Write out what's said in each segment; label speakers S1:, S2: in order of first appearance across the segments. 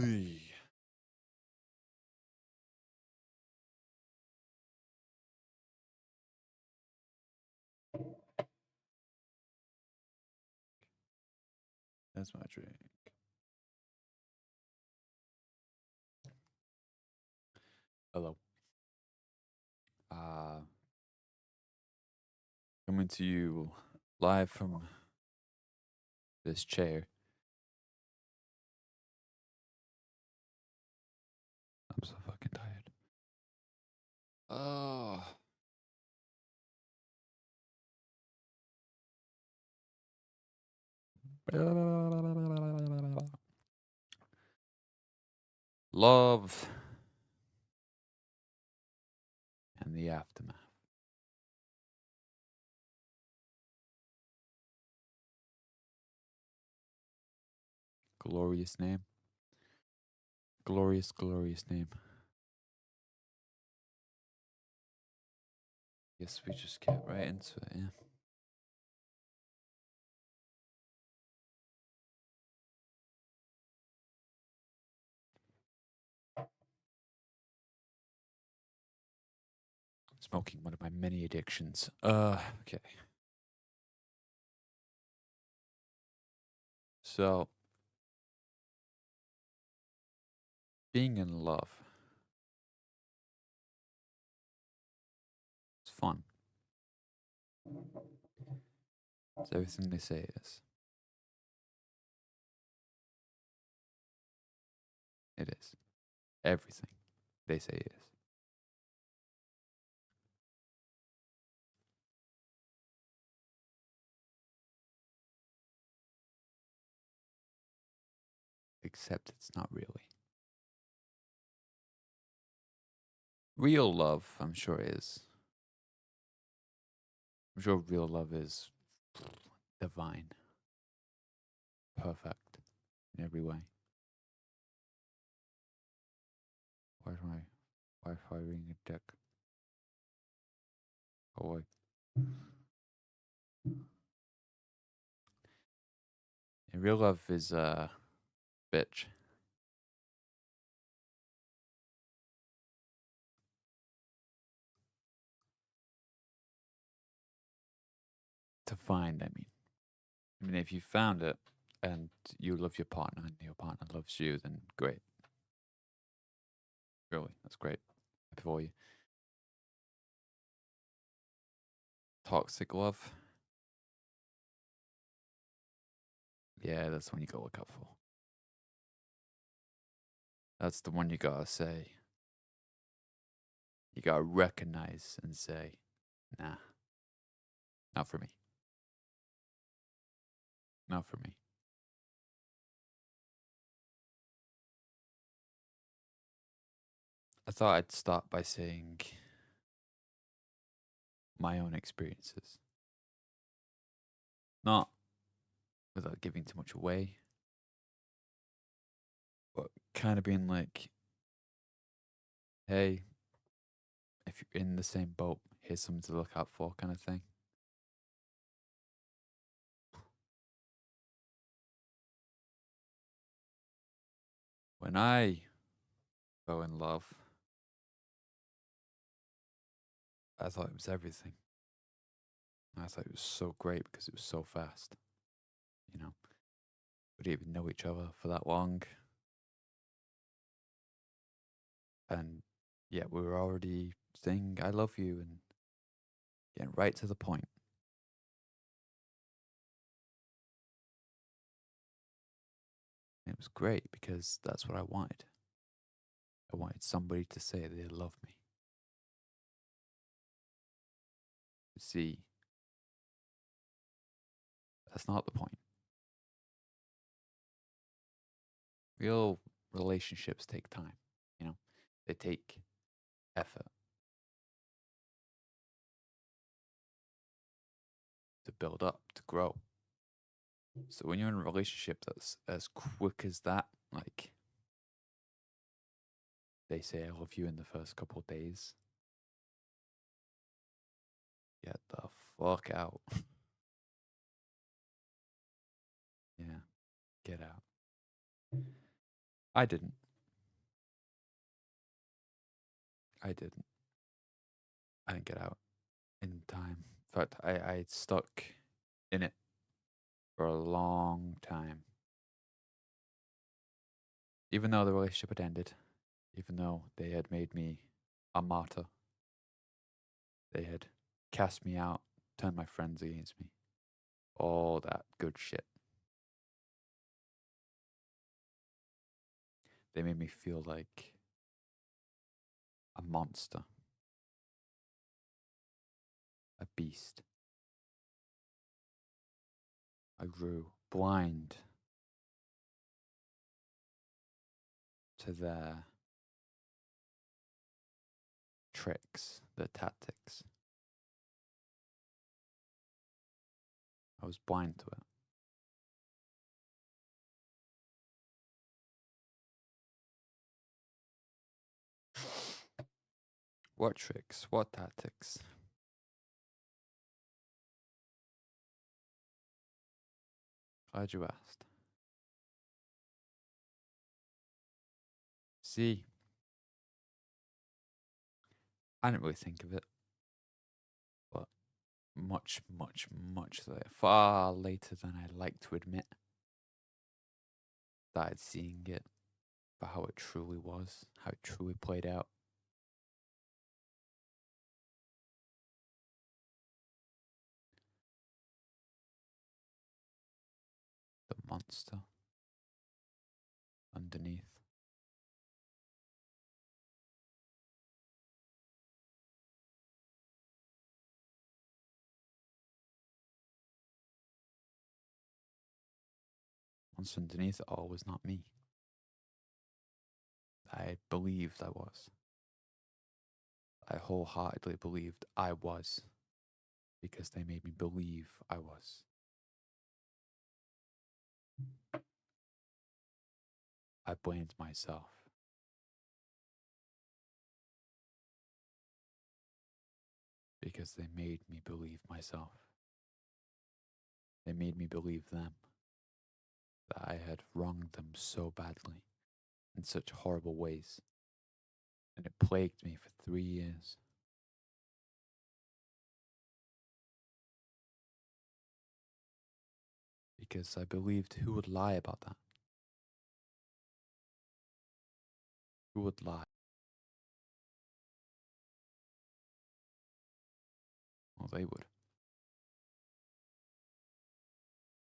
S1: Hey. That's my drink. Hello. Uh, Coming to you live from this chair. I'm so fucking tired. Oh. Love and the aftermath. Glorious name. Glorious, glorious name. Guess we just get right into it, yeah. Smoking, one of my many addictions. Okay. So, being in love. It's fun. It's everything they say it is. It is. Everything they say it is. Except it's not really. Real love, I'm sure is. I'm sure real love is divine, perfect in every way. Why is my Wi-Fi ring a dick? Oh wait. And real love is bitch. To find, I mean. I mean, if you found it and you love your partner and your partner loves you, then great. Really, that's great. Happy for you. Toxic love. Yeah, that's the one you gotta look out for. That's the one you gotta say. You gotta recognize and say, nah, not for me. Not for me. I thought I'd start by saying my own experiences. Not without giving too much away, but kind of being like, hey, if you're in the same boat, here's something to look out for, kind of thing. When I fell in love, I thought it was everything. I thought it was so great because it was so fast. You know, we didn't even know each other for that long. And yeah, we were already saying, I love you, and getting right to the point. And it was great because that's what I wanted. I wanted somebody to say they love me. See, that's not the point. Real relationships take time, you know, they take effort to build up, to grow. So when you're in a relationship that's as quick as that, like they say I love you in the first couple of days, get the fuck out. Yeah, get out. I didn't. I didn't. I didn't get out in time. In fact, I stuck in it for a long time. Even though the relationship had ended, even though they had made me a martyr, they had cast me out, turned my friends against me, all that good shit. They made me feel like a monster, a beast. I grew blind to their tricks, their tactics. I was blind to it. What tricks? What tactics? Glad you asked. See, I didn't really think of it, but much, much, much later, far later than I'd like to admit, started seeing it for how it truly was, how it truly played out. The monster underneath. Monster underneath it all was not me. I believed I was. I wholeheartedly believed I was because they made me believe I was. I blamed myself. Because they made me believe myself. They made me believe them. That I had wronged them so badly, in such horrible ways. And it plagued me for 3 years. Because I believed who would lie about that? Who would lie? Well, they would.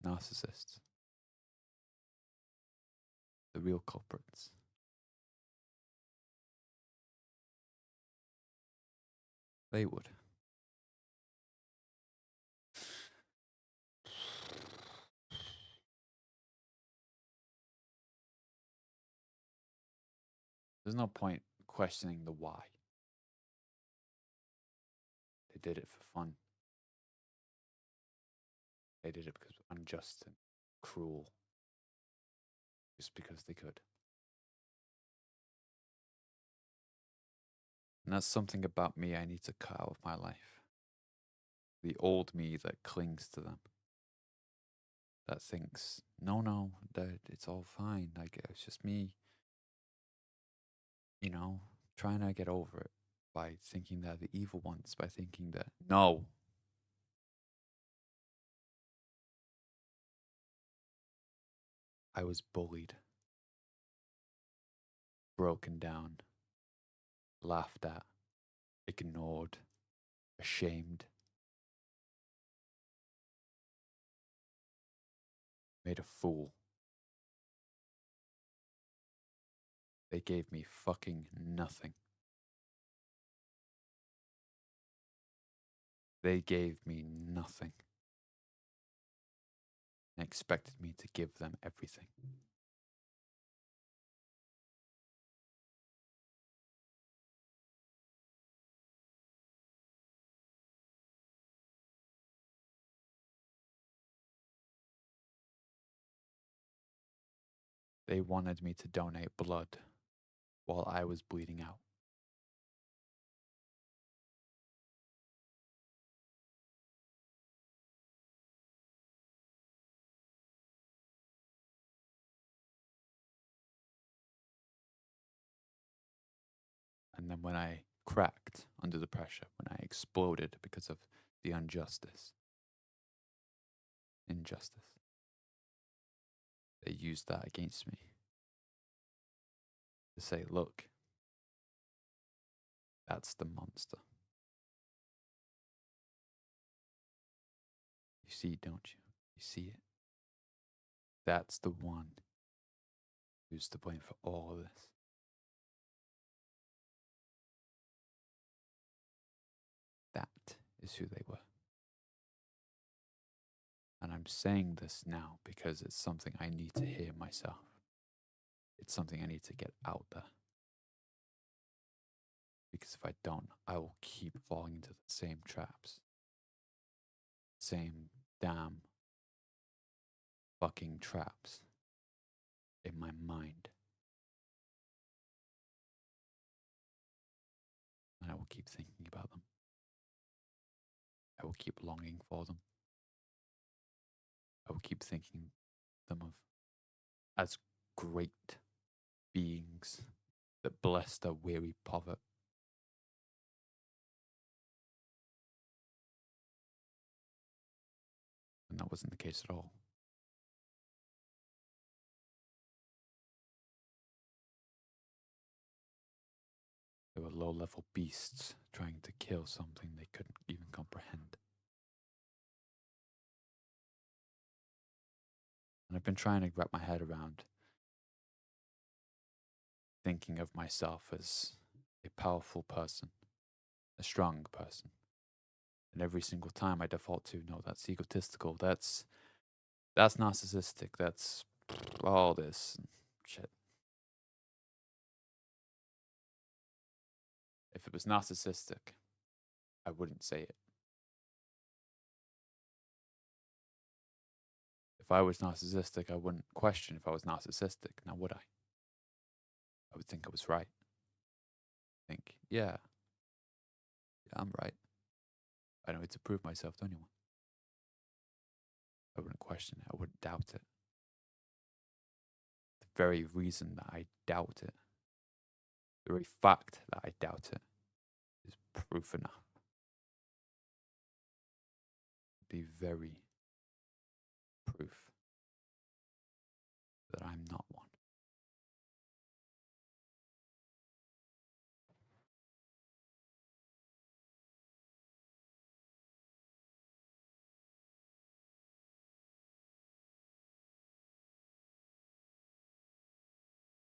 S1: Narcissists. The real culprits. They would. There's no point questioning the why. They did it for fun. They did it because it was unjust and cruel. Just because they could. And that's something about me I need to cut out of my life. The old me that clings to them. That thinks, no, that it's all fine. Like, it's just me, trying to get over it by thinking that the evil ones, by thinking that, no. I was bullied, broken down, laughed at, ignored, ashamed, made a fool. They gave me fucking nothing. They gave me nothing and expected me to give them everything. They wanted me to donate blood while I was bleeding out. And then when I cracked under the pressure, when I exploded because of the injustice, they used that against me to say, look, that's the monster. You see, don't you? You see it? That's the one who's to blame for all of this. That is who they were. And I'm saying this now because it's something I need to hear myself. It's something I need to get out there. Because if I don't, I will keep falling into the same traps. Same damn fucking traps in my mind. And I will keep thinking about them. I will keep longing for them. I will keep thinking them of as great beings that blessed a weary poverty. And that wasn't the case at all. They were low level beasts trying to kill something they couldn't even comprehend. And I've been trying to wrap my head around thinking of myself as a powerful person, a strong person. And every single time I default to, no, that's egotistical, that's narcissistic, that's all this shit. If it was narcissistic, I wouldn't say it. If I was narcissistic, I wouldn't question if I was narcissistic, now would I? I would think I was right. Think, yeah, I'm right. I don't need to prove myself to anyone. I wouldn't question it. I wouldn't doubt it. The very reason that I doubt it, the very fact that I doubt it, is proof enough. The very proof that I'm not one.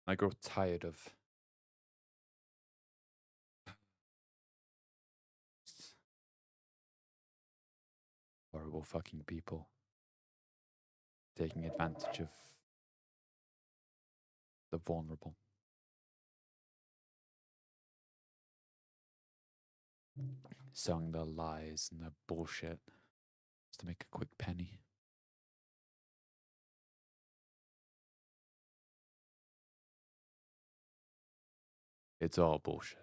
S1: I grow tired of horrible fucking people taking advantage of the vulnerable. Selling their lies and their bullshit just to make a quick penny. It's all bullshit.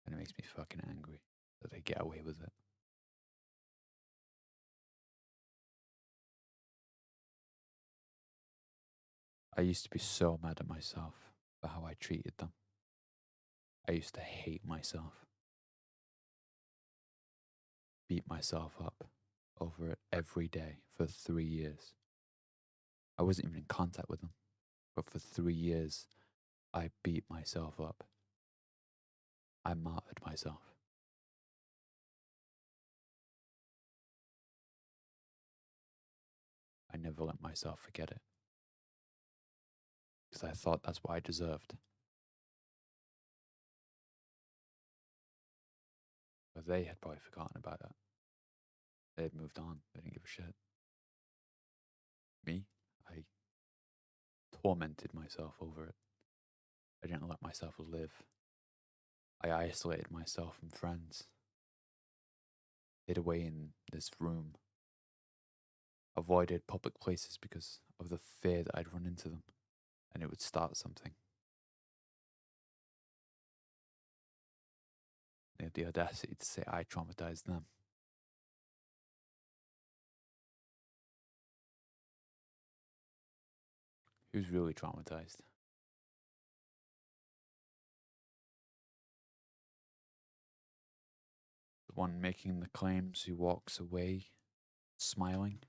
S1: And it makes me fucking angry that they get away with it. I used to be so mad at myself for how I treated them. I used to hate myself. Beat myself up over it every day for 3 years. I wasn't even in contact with them, but for 3 years, I beat myself up. I martyred myself. I never let myself forget it. Because I thought that's what I deserved. But they had probably forgotten about it. They had moved on. They didn't give a shit. Me, I tormented myself over it. I didn't let myself live. I isolated myself from friends. Hid away in this room. Avoided public places because of the fear that I'd run into them and it would start something. They had the audacity to say I traumatized them. Who's really traumatized? one making the claims who walks away smiling?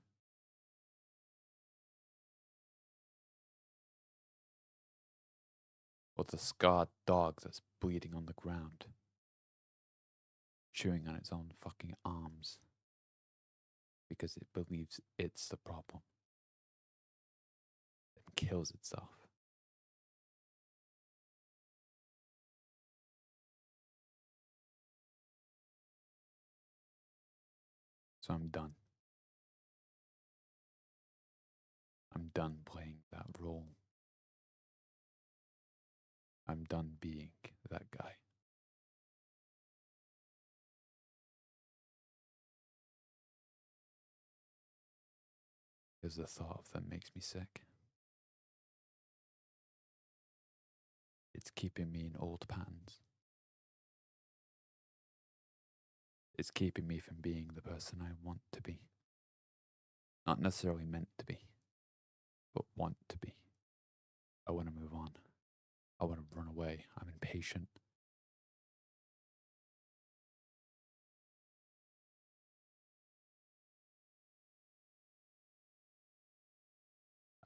S1: Or the scarred dog that's bleeding on the ground, chewing on its own fucking arms because it believes it's the problem and kills itself? So I'm done. I'm done playing that role. I'm done being that guy. Because the thought of them makes me sick. It's keeping me in old patterns. It's keeping me from being the person I want to be. Not necessarily meant to be, but want to be. I want to move on. I want to run away. I'm impatient.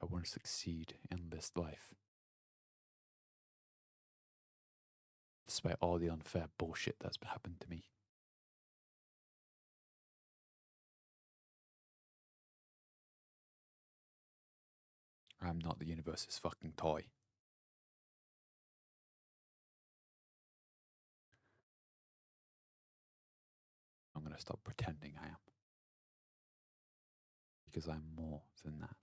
S1: I want to succeed in this life. Despite all the unfair bullshit that's happened to me. I'm not the universe's fucking toy. I'm going to stop pretending I am. Because I'm more than that.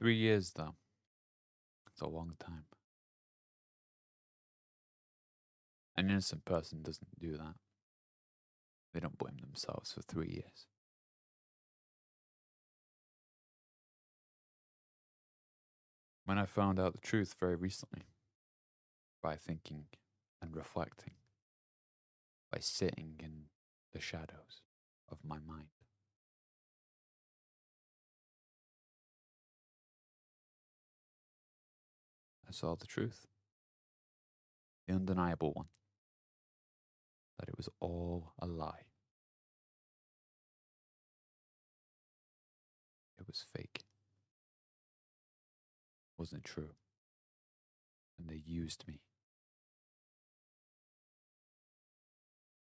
S1: $3 years, though. It's a long time. An innocent person doesn't do that. They don't blame themselves for 3 years. When I found out the truth very recently, by thinking and reflecting, by sitting in the shadows of my mind, I saw the truth, the undeniable one, that it was all a lie. It was fake. It wasn't true. And they used me.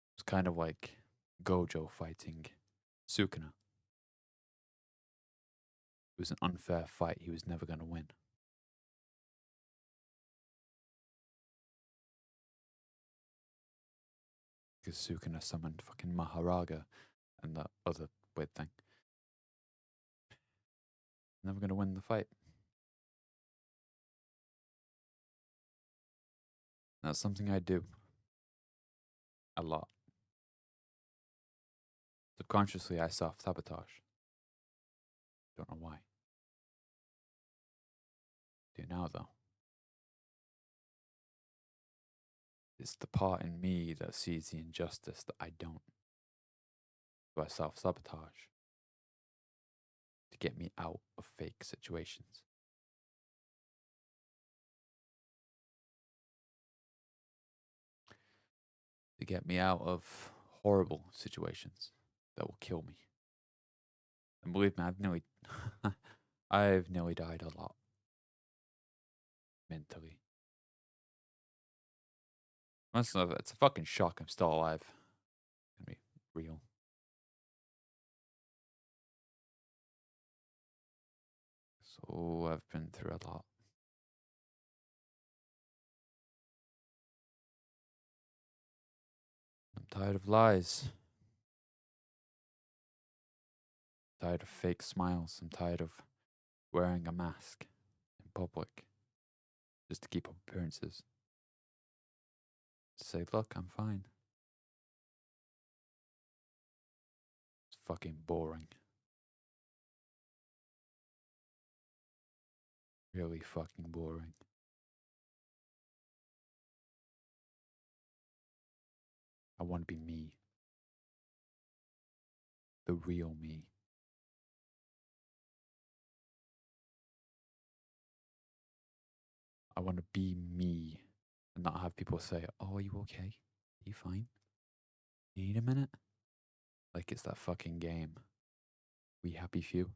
S1: It was kind of like Gojo fighting Sukuna. It was an unfair fight he was never going to win. Because Sukuna summoned fucking Maharaga and that other weird thing. Never going to win the fight. That's something I do a lot. Subconsciously, I self-sabotage. Don't know why. Do now, though. It's the part in me that sees the injustice that I don't. So I self-sabotage to get me out of fake situations. To get me out of horrible situations that will kill me. And believe me, I've nearly died a lot. Mentally. It's a fucking shock I'm still alive. Gonna be real. So I've been through a lot. I'm tired of lies. I'm tired of fake smiles. I'm tired of wearing a mask in public just to keep up appearances. To say, look, I'm fine. It's fucking boring. Really fucking boring. I want to be me. the real me. I want to be me and not have people say, "Oh, are you okay? Are you fine? You need a minute?" Like it's that fucking game. We happy few.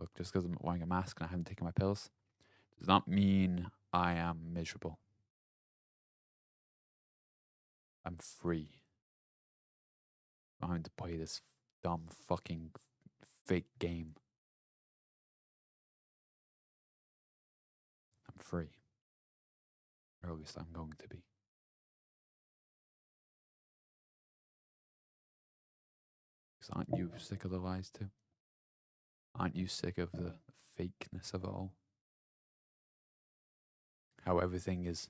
S1: Look, just because I'm wearing a mask and I haven't taken my pills does not mean I am miserable. I'm free. I'm having to play this dumb fucking fake game. I'm free. Or at least I'm going to be. Because aren't you sick of the lies too? Aren't you sick of the fakeness of it all? How everything is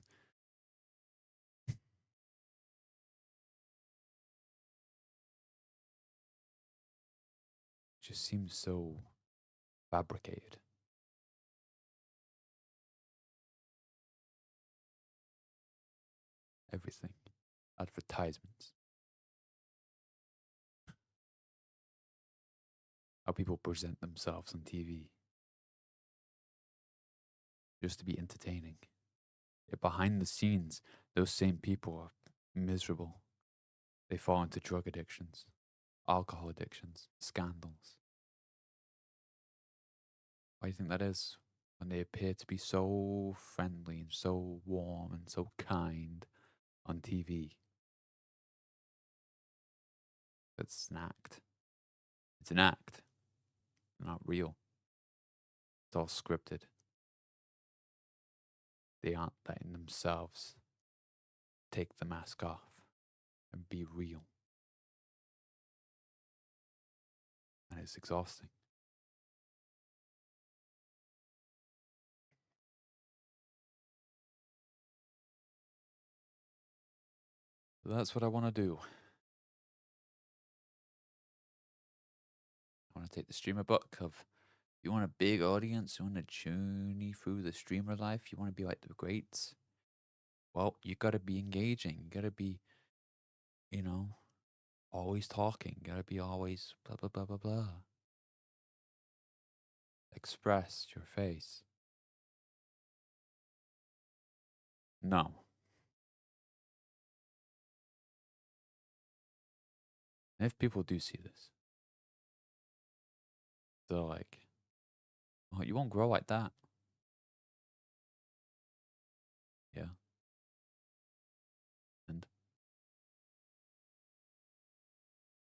S1: just seems so fabricated. Everything. Advertisements. How people present themselves on TV just to be entertaining. Yet behind the scenes, those same people are miserable. They fall into drug addictions, alcohol addictions, scandals. Why do you think that is? When they appear to be so friendly and so warm and so kind on TV, it's an act. It's an act, not real. It's all scripted. They aren't letting themselves take the mask off and be real. And it's exhausting. So that's what I want to do. I want to take the streamer book of you want a big audience, you want to journey through the streamer life, you want to be like the greats. Well, you got to be engaging. You got to be, you know, always talking. You got to be always blah, blah, blah, blah, blah. Express your face. No. And if people do see this, they're like, oh, you won't grow like that. Yeah. And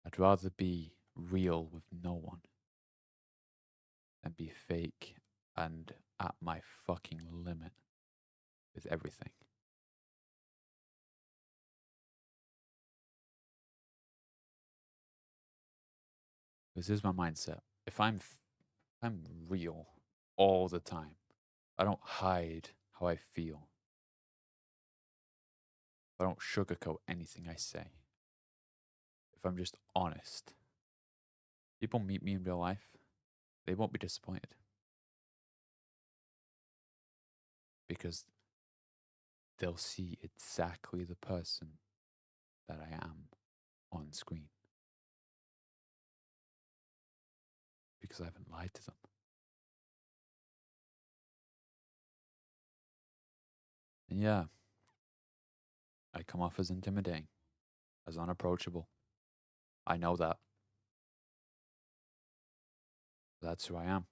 S1: I'd rather be real with no one than be fake and at my fucking limit with everything. This is my mindset. If I'm real all the time. I don't hide how I feel. I don't sugarcoat anything I say. If I'm just honest, people meet me in real life, they won't be disappointed because they'll see exactly the person that I am on screen because I haven't lied to them. And yeah, I come off as intimidating, as unapproachable. I know that. That's who I am.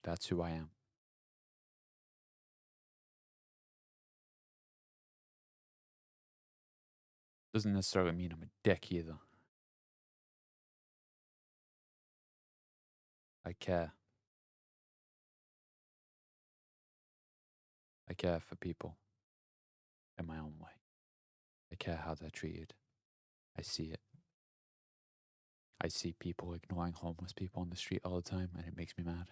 S1: That's who I am. Doesn't necessarily mean I'm a dick either. I care. I care for people in my own way. I care how they're treated. I see it. I see people ignoring homeless people on the street all the time, and it makes me mad.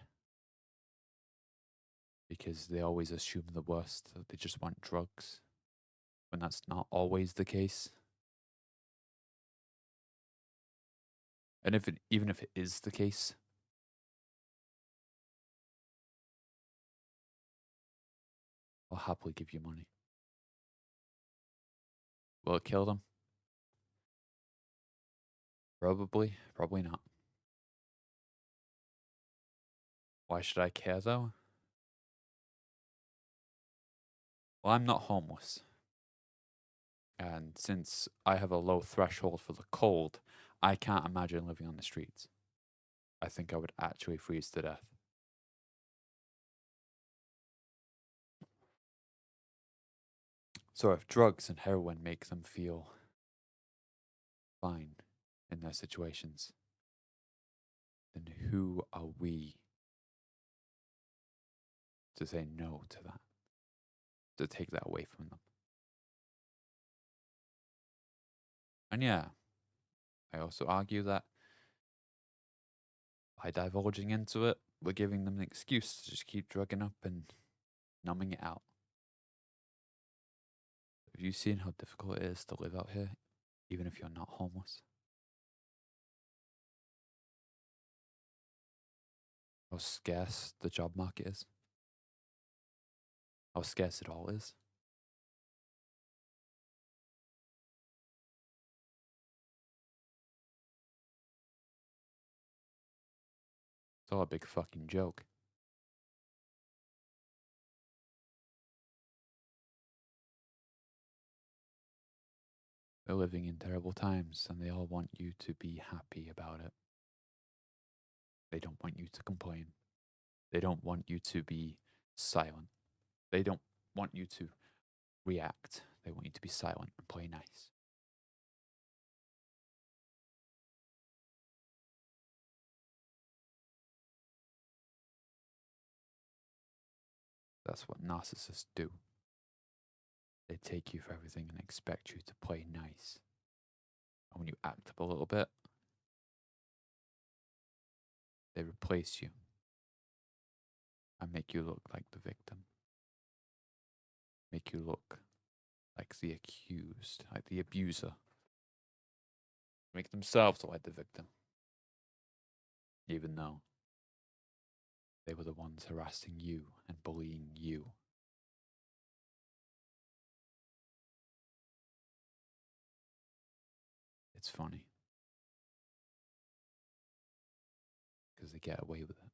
S1: Because they always assume the worst, that they just want drugs, when that's not always the case. And even if it is the case, I'll happily give you money. Will it kill them? Probably. Probably not. Why should I care though? Well, I'm not homeless. And since I have a low threshold for the cold, I can't imagine living on the streets. I think I would actually freeze to death. So if drugs and heroin make them feel fine in their situations, then who are we to say no to that, to take that away from them? And yeah, I also argue that by divulging into it, we're giving them an excuse to just keep drugging up and numbing it out. Have you seen how difficult it is to live out here, even if you're not homeless? How scarce the job market is? How scarce it all is? It's all a big fucking joke. They're living in terrible times and they all want you to be happy about it. They don't want you to complain. They don't want you to be silent. They don't want you to react. They want you to be silent and play nice. That's what narcissists do. They take you for everything and expect you to play nice. And when you act up a little bit, they replace you and make you look like the victim. Make you look like the accused, like the abuser. Make themselves look like the victim. Even though they were the ones harassing you and bullying you. It's funny. Because they get away with it.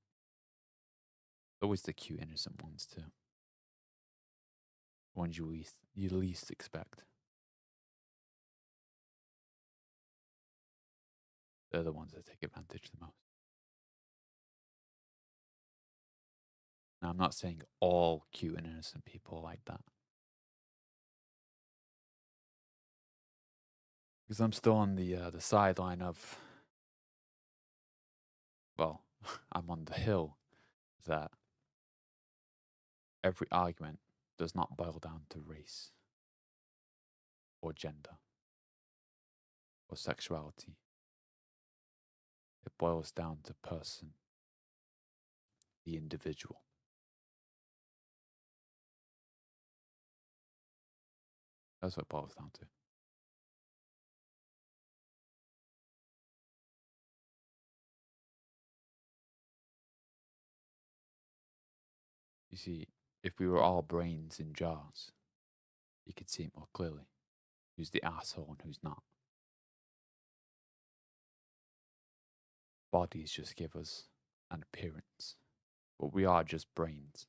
S1: Always the cute, innocent ones, too. The ones you least expect. They're the ones that take advantage the most. Now, I'm not saying all cute and innocent people are like that. Because I'm still on the sideline of, well, I'm on the hill that every argument does not boil down to race or gender or sexuality. It boils down to person, the individual. That's what it boils down to. You see, if we were all brains in jars, you could see it more clearly. Who's the asshole and who's not. Bodies just give us an appearance, but we are just brains.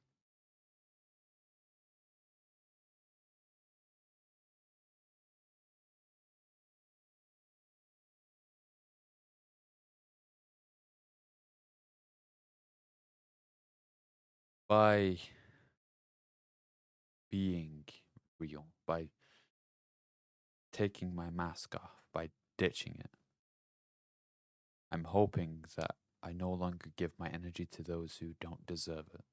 S1: By being real, by taking my mask off, by ditching it, I'm hoping that I no longer give my energy to those who don't deserve it.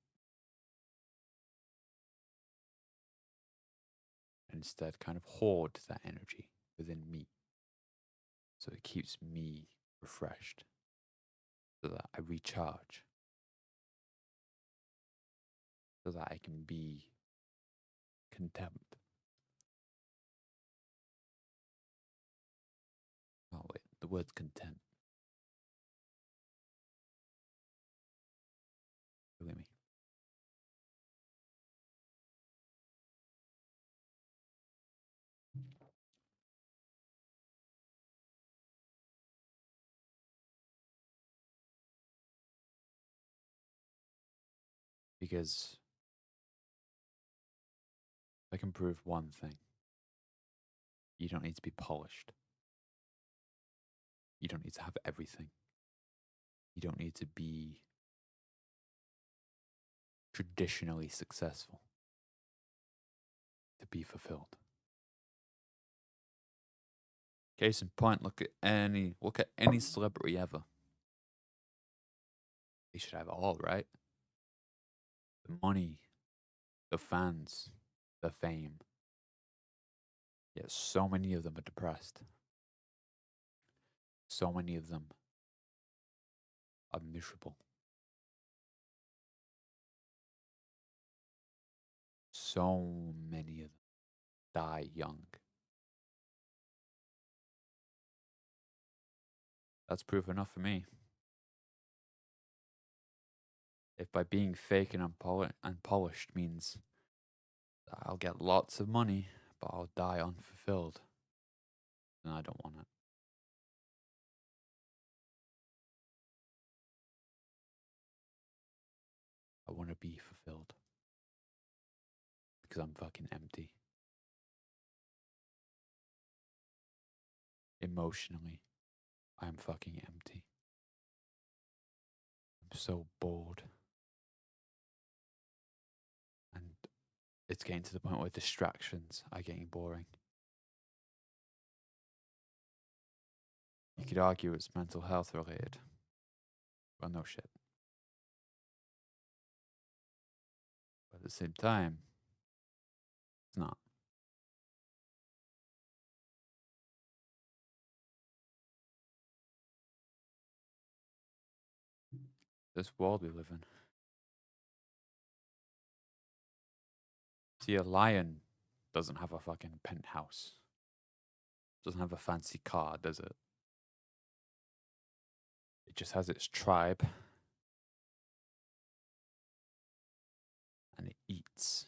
S1: And instead, kind of hoard that energy within me so it keeps me refreshed, so that I recharge, so that I can be content. Oh, wait, the word's content. Believe me. Because I can prove one thing: you don't need to be polished. You don't need to have everything. You don't need to be traditionally successful to be fulfilled. Case in point, look at any celebrity ever. They should have it all, right? The money, the fans, the fame. Yet so many of them are depressed. So many of them are miserable. So many of them die young. That's proof enough for me. If by being fake and unpolished means that I'll get lots of money, but I'll die unfulfilled, then I don't want it. I want to be fulfilled because I'm fucking empty. Emotionally, I'm fucking empty. I'm so bored. And it's getting to the point where distractions are getting boring. You could argue it's mental health related. Well, no shit. But at the same time, it's not. This world we live in. See, a lion doesn't have a fucking penthouse. Doesn't have a fancy car, does it? It just has its tribe and it eats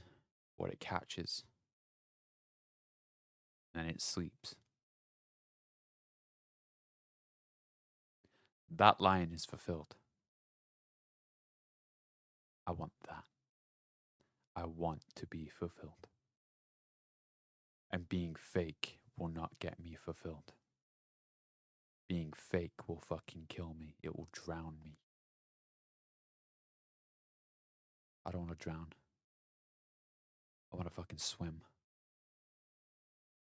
S1: what it catches and it sleeps. That lion is fulfilled. I want that. I want to be fulfilled. And being fake will not get me fulfilled. Being fake will fucking kill me. It will drown me. I don't want to drown. I want to fucking swim.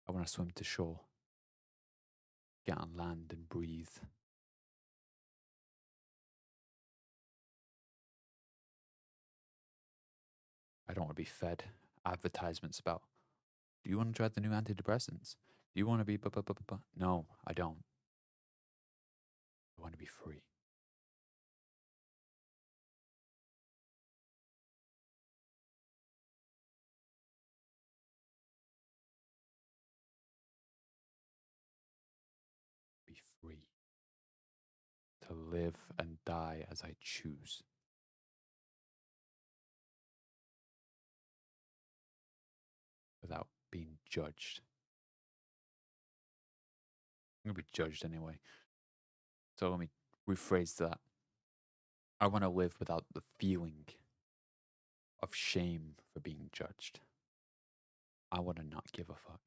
S1: I want to swim to shore. Get on land and breathe. I don't want to be fed advertisements about, do you want to try the new antidepressants? Do you want to be No, I don't. I want to be free. Be free. To live and die as I choose. Without being judged. I'm going to be judged anyway. So let me rephrase that. I want to live without the feeling of shame for being judged. I want to not give a fuck.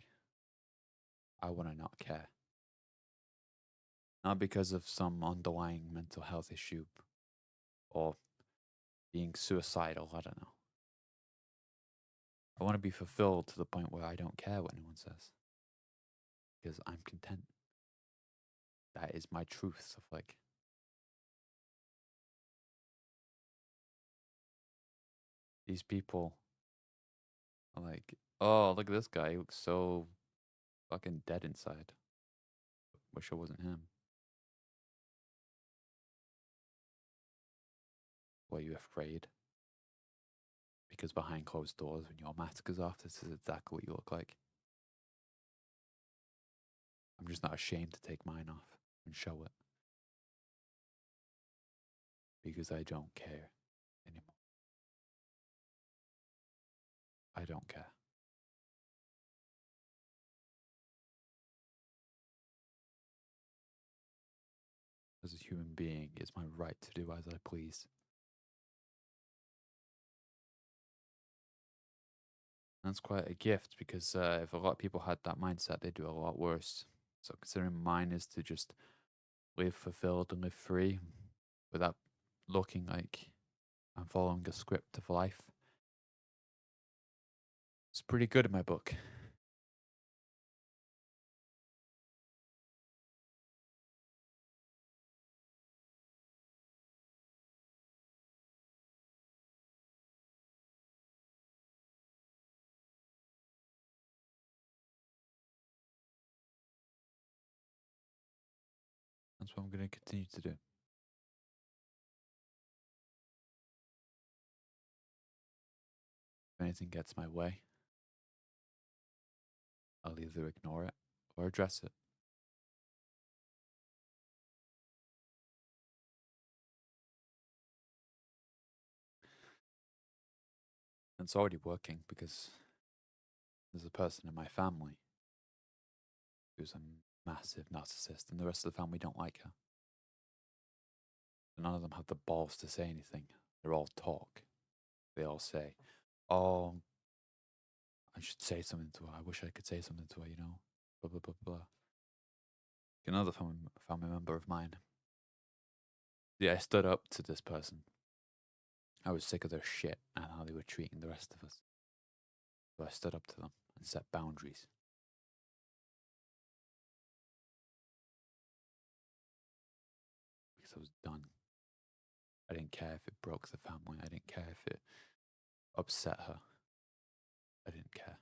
S1: I want to not care. Not because of some underlying mental health issue or being suicidal, I don't know. I want to be fulfilled to the point where I don't care what anyone says. Because I'm content. That is my truth of like, these people are like, oh, look at this guy. He looks so fucking dead inside. Wish I wasn't him. Were you afraid? Because behind closed doors, when your mask is off, this is exactly what you look like. I'm just not ashamed to take mine off and show it. Because I don't care anymore. I don't care. As a human being, it's my right to do as I please. That's quite a gift because if a lot of people had that mindset, they'd do a lot worse. So considering mine is to just live fulfilled and live free without looking like I'm following a script of life, it's pretty good in my book. That's what I'm going to continue to do. If anything gets my way, I'll either ignore it or address it. And it's already working because there's a person in my family who's a massive narcissist, and the rest of the family don't like her. None of them have the balls to say anything. They're all talk. They all say, "Oh, I should say something to her. I wish I could say something to her, blah, blah, blah, blah." Another family member of mine. Yeah, I stood up to this person. I was sick of their shit and how they were treating the rest of us. So I stood up to them and set boundaries. Because I was done. I didn't care if it broke the family. I didn't care if it upset her. I didn't care.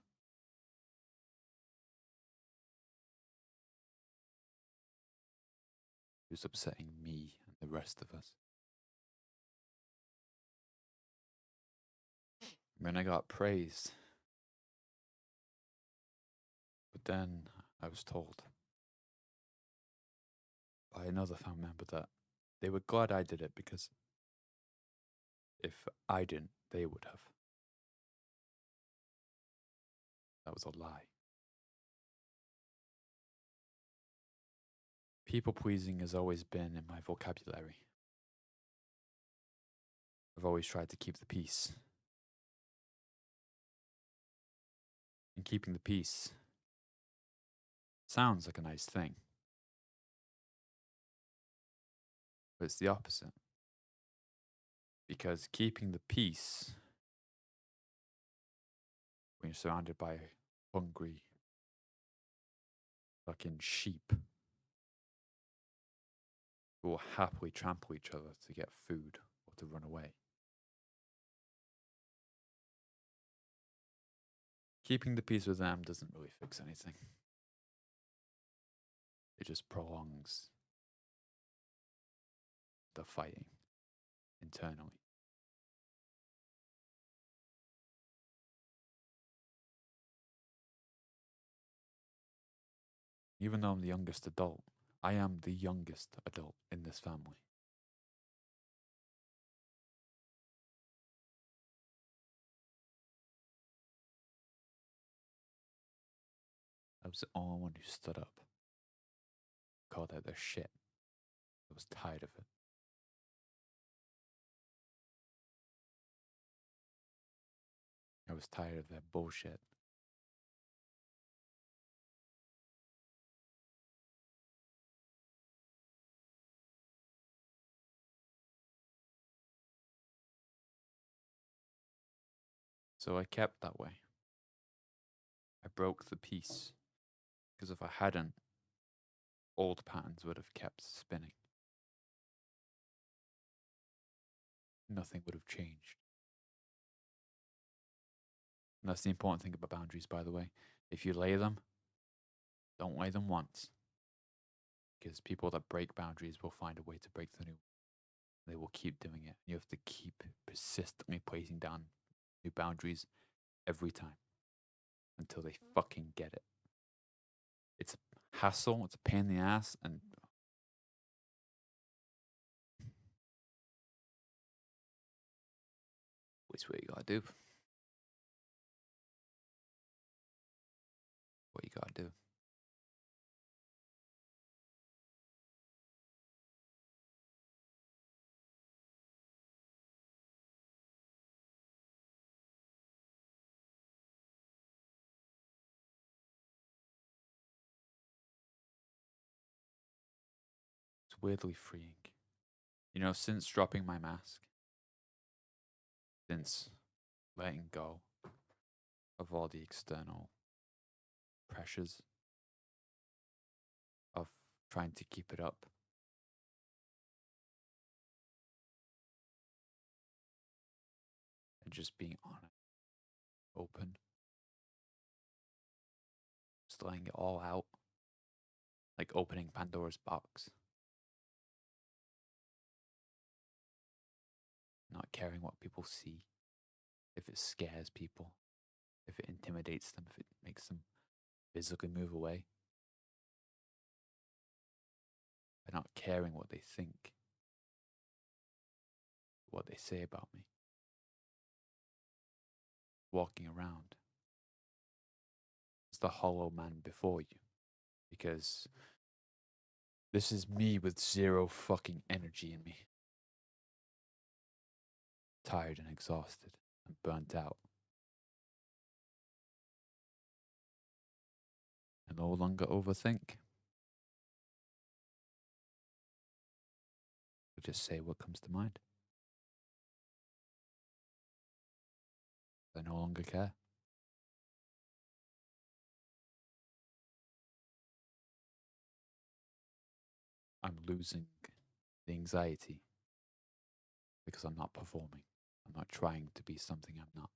S1: It was upsetting me and the rest of us. When I got praised, but then I was told by another family member that they were glad I did it because if I didn't, they would have. That was a lie. People pleasing has always been in my vocabulary. I've always tried to keep the peace. And keeping the peace sounds like a nice thing, but it's the opposite. Because keeping the peace when you're surrounded by hungry fucking sheep who will happily trample each other to get food or to run away. Keeping the peace with them doesn't really fix anything. It just prolongs the fighting internally. Even though I'm the youngest adult, I am the youngest adult in this family. I was the only one who stood up, called out their shit. I was tired of it. I was tired of their bullshit. So I kept that way. I broke the peace. Because if I hadn't, old patterns would have kept spinning. Nothing would have changed. And that's the important thing about boundaries, by the way. If you lay them, don't lay them once. Because people that break boundaries will find a way to break the new. They will keep doing it. You have to keep persistently placing down new boundaries every time until they fucking get it. It's a hassle, it's a pain in the ass, and it's what you gotta do. What you gotta do. It's weirdly freeing. You know, since dropping my mask, since letting go of all the external pressures of trying to keep it up, and just being honest, open, just letting it all out, like opening Pandora's box, not caring what people see, if it scares people, if it intimidates them, if it makes them physically move away, but not caring what they think, what they say about me, walking around as the hollow man before you, because this is me with zero fucking energy in me. Tired and exhausted and burnt out. I no longer overthink. I just say what comes to mind. I no longer care. I'm losing the anxiety because I'm not performing. I'm not trying to be something I'm not.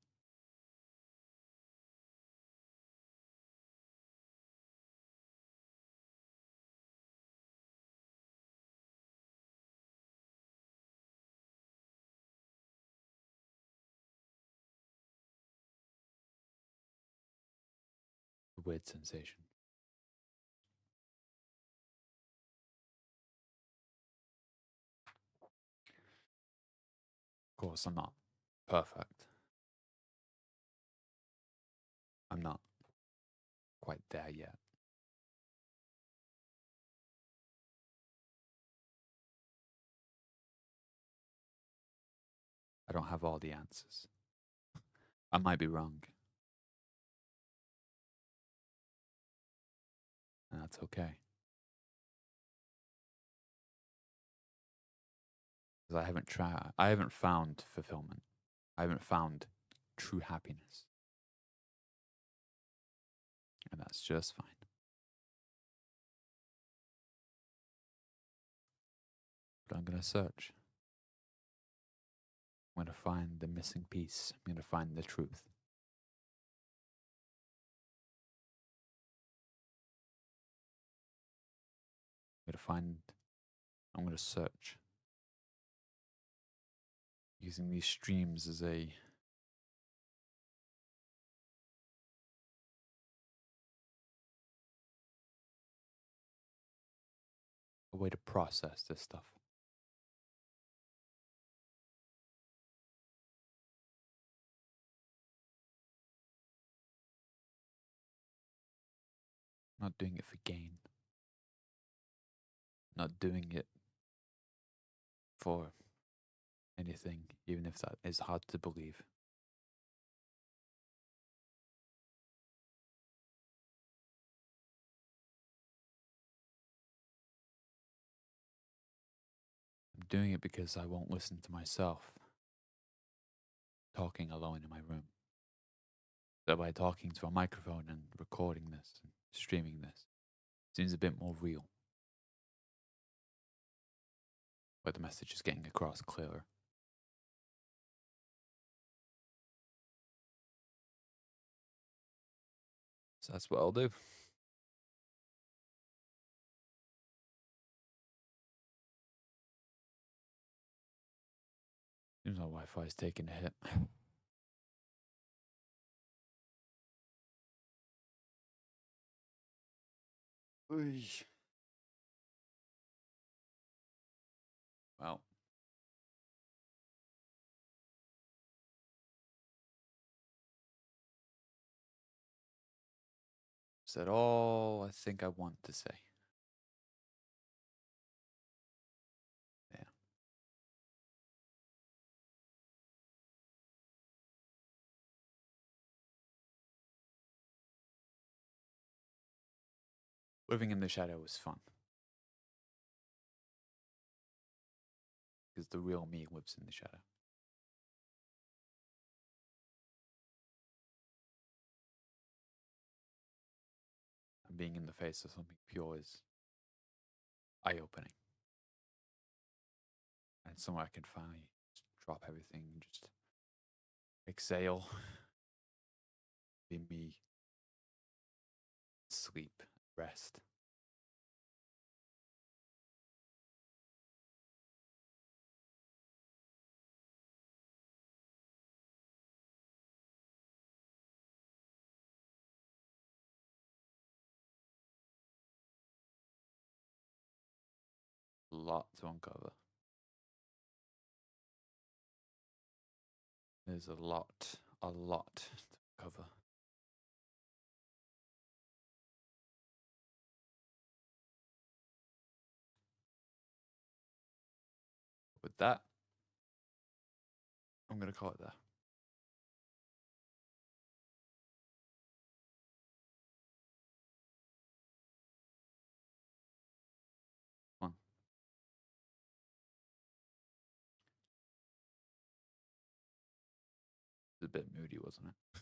S1: A weird sensation. Of course, I'm not perfect. I'm not quite there yet. I don't have all the answers. I might be wrong, and that's okay. Because I haven't found fulfillment. I haven't found true happiness. And that's just fine. But I'm going to search. I'm going to find the missing piece. I'm going to find the truth. I'm going to search using these streams as a way to process this stuff. I'm not doing it for gain. I'm not doing it for anything, even if that is hard to believe. I'm doing it because I won't listen to myself talking alone in my room. So by talking to a microphone and recording this and streaming this, it seems a bit more real. Where the message is getting across clearer. So that's what I'll do. Seems my Wi-Fi is taking a hit. Well, said all I think I want to say. Yeah. Living in the shadow is fun. because the real me lives in the shadow. And being in the face of something pure is eye opening. And somewhere I can finally just drop everything and just exhale, be me, sleep, rest. A lot to uncover. There's a lot to cover. With that, I'm going to call it there. Come on. It was a bit moody, wasn't it?